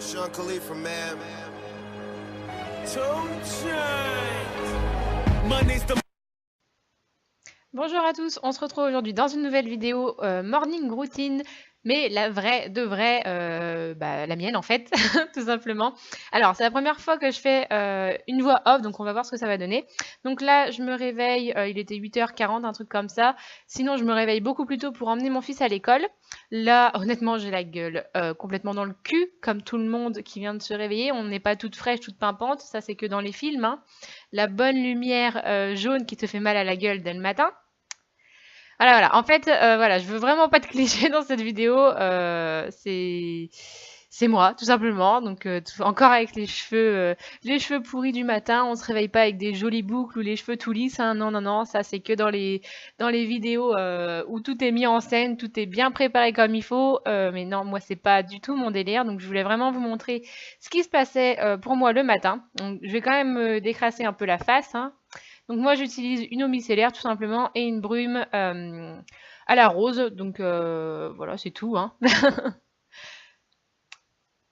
Sean Khalifa, man. Bonjour à tous, on se retrouve aujourd'hui dans une nouvelle vidéo morning routine, mais la vraie, de vraie, la mienne en fait, tout simplement. Alors, c'est la première fois que je fais une voix off, donc on va voir ce que ça va donner. Donc là, je me réveille, il était 8h40, un truc comme ça. Sinon, je me réveille beaucoup plus tôt pour emmener mon fils à l'école. Là, honnêtement, j'ai la gueule complètement dans le cul, comme tout le monde qui vient de se réveiller. On n'est pas toute fraîche, toute pimpante, ça c'est que dans les films, hein. La bonne lumière jaune qui te fait mal à la gueule dès le matin. Voilà. En fait, voilà, je veux vraiment pas de clichés dans cette vidéo. C'est moi, tout simplement. Donc, encore avec les cheveux pourris du matin. On se réveille pas avec des jolies boucles ou les cheveux tout lisses, hein. Non, non, non. Ça, c'est que dans les vidéos où tout est mis en scène, tout est bien préparé comme il faut. Mais non, moi, c'est pas du tout mon délire. Donc, je voulais vraiment vous montrer ce qui se passait pour moi le matin. Donc, je vais quand même décrasser un peu la face, hein. Donc moi j'utilise une eau micellaire tout simplement et une brume à la rose. Donc voilà, c'est tout, hein.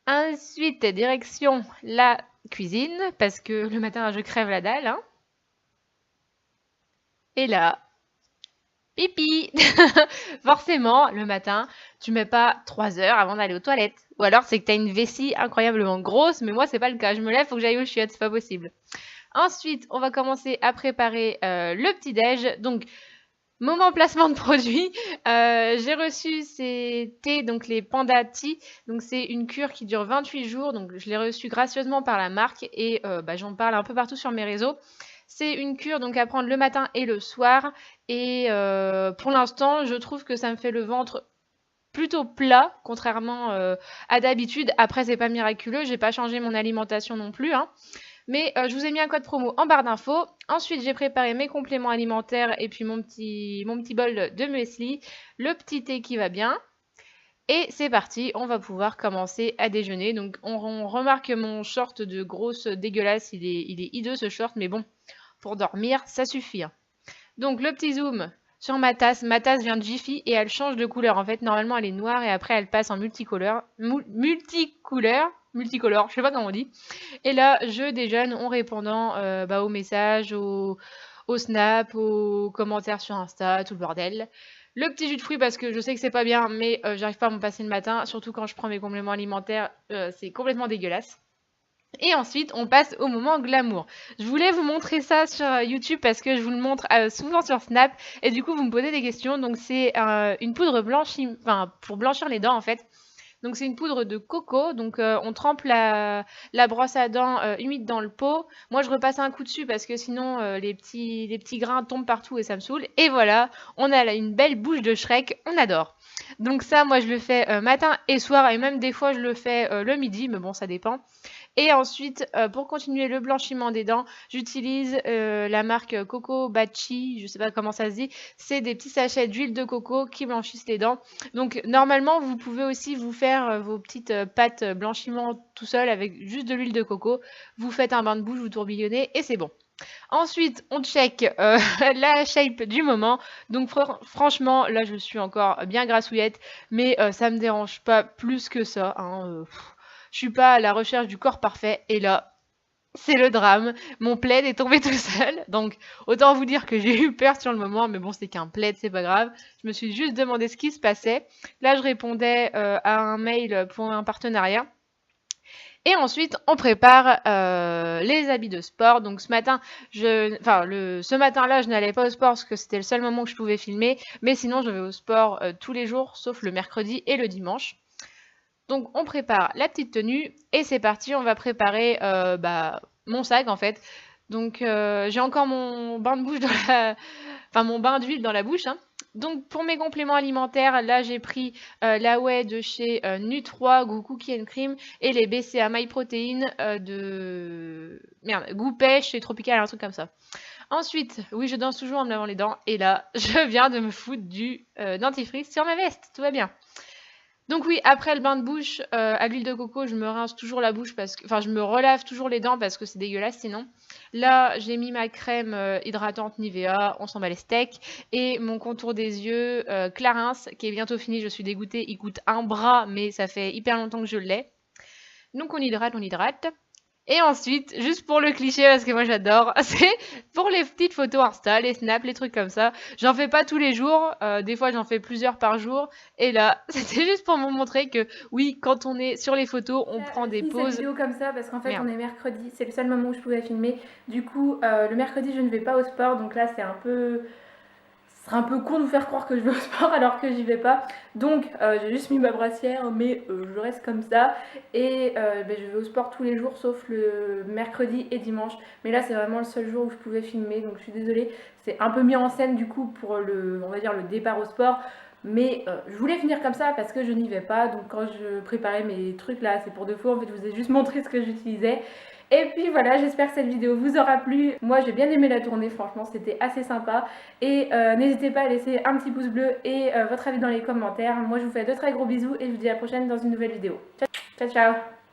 Ensuite, direction la cuisine, parce que le matin je crève la dalle, hein. Et là, pipi. Forcément, le matin, tu mets pas 3 heures avant d'aller aux toilettes. Ou alors c'est que tu as une vessie incroyablement grosse, mais moi c'est pas le cas. Je me lève, faut que j'aille aux chiottes, c'est pas possible. Ensuite, on va commencer à préparer le petit-déj. Donc, moment placement de produit. J'ai reçu ces thés, donc les Panda Tea. Donc, c'est une cure qui dure 28 jours. Donc, je l'ai reçu gracieusement par la marque et j'en parle un peu partout sur mes réseaux. C'est une cure donc à prendre le matin et le soir. Et pour l'instant, je trouve que ça me fait le ventre plutôt plat, contrairement à d'habitude. Après, c'est pas miraculeux. J'ai pas changé mon alimentation non plus, hein. Mais je vous ai mis un code promo en barre d'infos. Ensuite, j'ai préparé mes compléments alimentaires et puis mon petit bol de muesli, le petit thé qui va bien. Et c'est parti, on va pouvoir commencer à déjeuner. Donc on remarque mon short de grosse dégueulasse, il est hideux ce short, mais bon, pour dormir, ça suffit, hein. Donc le petit zoom sur ma tasse. Ma tasse vient de Jiffy et elle change de couleur. En fait, normalement, elle est noire et après, elle passe en multicolore. Multicolore, je sais pas comment on dit. Et là, je déjeune en répondant aux messages, aux snaps, aux commentaires sur Insta, tout le bordel. Le petit jus de fruits parce que je sais que c'est pas bien, mais j'arrive pas à m'en passer le matin, surtout quand je prends mes compléments alimentaires, c'est complètement dégueulasse. Et ensuite, on passe au moment glamour. Je voulais vous montrer ça sur YouTube parce que je vous le montre souvent sur Snap et du coup, vous me posez des questions. Donc, c'est une poudre pour blanchir les dents en fait. Donc c'est une poudre de coco, donc on trempe la brosse à dents humide dans le pot. Moi je repasse un coup dessus parce que sinon les petits grains tombent partout et ça me saoule. Et voilà, on a là une belle bouche de Shrek, on adore. Donc ça, moi je le fais matin et soir et même des fois je le fais le midi, mais bon ça dépend. Et ensuite, pour continuer le blanchiment des dents, j'utilise la marque Coco Bachi, je sais pas comment ça se dit. C'est des petits sachets d'huile de coco qui blanchissent les dents. Donc normalement, vous pouvez aussi vous faire vos petites pâtes blanchiment tout seul avec juste de l'huile de coco. Vous faites un bain de bouche, vous tourbillonnez et c'est bon. Ensuite, on check la shape du moment. Donc franchement, là je suis encore bien grassouillette, mais ça me dérange pas plus que ça, hein. Je suis pas à la recherche du corps parfait. Et là, c'est le drame. Mon plaid est tombé tout seul. Donc, autant vous dire que j'ai eu peur sur le moment. Mais bon, c'est qu'un plaid, c'est pas grave. Je me suis juste demandé ce qui se passait. Là, je répondais à un mail pour un partenariat. Et ensuite, on prépare les habits de sport. Donc ce matin, ce matin-là, je n'allais pas au sport parce que c'était le seul moment où je pouvais filmer. Mais sinon, je vais au sport tous les jours, sauf le mercredi et le dimanche. Donc on prépare la petite tenue et c'est parti, on va préparer mon sac en fait. Donc j'ai encore mon bain de bouche mon bain d'huile dans la bouche, hein. Donc pour mes compléments alimentaires, là j'ai pris la whey de chez Nu3 goût cookie and cream et les BCA My Protein goût pêche et tropical, un truc comme ça. Ensuite, oui, je danse toujours en me lavant les dents et là je viens de me foutre du dentifrice sur ma veste, tout va bien. Donc oui, après le bain de bouche à l'huile de coco, je me rince toujours la bouche je me relave toujours les dents parce que c'est dégueulasse sinon. Là, j'ai mis ma crème hydratante Nivea, on s'en bat les steaks, et mon contour des yeux Clarins qui est bientôt fini. Je suis dégoûtée, il coûte un bras, mais ça fait hyper longtemps que je l'ai. Donc on hydrate, on hydrate. Et ensuite, juste pour le cliché, parce que moi j'adore, c'est pour les petites photos Insta, les snaps, les trucs comme ça. J'en fais pas tous les jours, des fois j'en fais plusieurs par jour. Et là, c'était juste pour vous montrer que oui, quand on est sur les photos, on prend des Fini cette pauses. vidéo comme ça parce qu'en fait on Merde. est mercredi, c'est le seul moment où je pouvais filmer. Du coup, le mercredi je ne vais pas au sport, donc là c'est un peu... Ce serait un peu con de vous faire croire que je vais au sport alors que j'y vais pas. Donc j'ai juste mis ma brassière, mais je reste comme ça. Et je vais au sport tous les jours sauf le mercredi et dimanche. Mais là c'est vraiment le seul jour où je pouvais filmer, donc je suis désolée. C'est un peu mis en scène du coup pour le, on va dire, le départ au sport. Mais je voulais finir comme ça parce que je n'y vais pas. Donc quand je préparais mes trucs là, c'est pour de faux. En fait, je vous ai juste montré ce que j'utilisais. Et puis voilà, j'espère que cette vidéo vous aura plu. Moi, j'ai bien aimé la tournée, franchement, c'était assez sympa. Et n'hésitez pas à laisser un petit pouce bleu et votre avis dans les commentaires. Moi, je vous fais de très gros bisous et je vous dis à la prochaine dans une nouvelle vidéo. Ciao, ciao, ciao.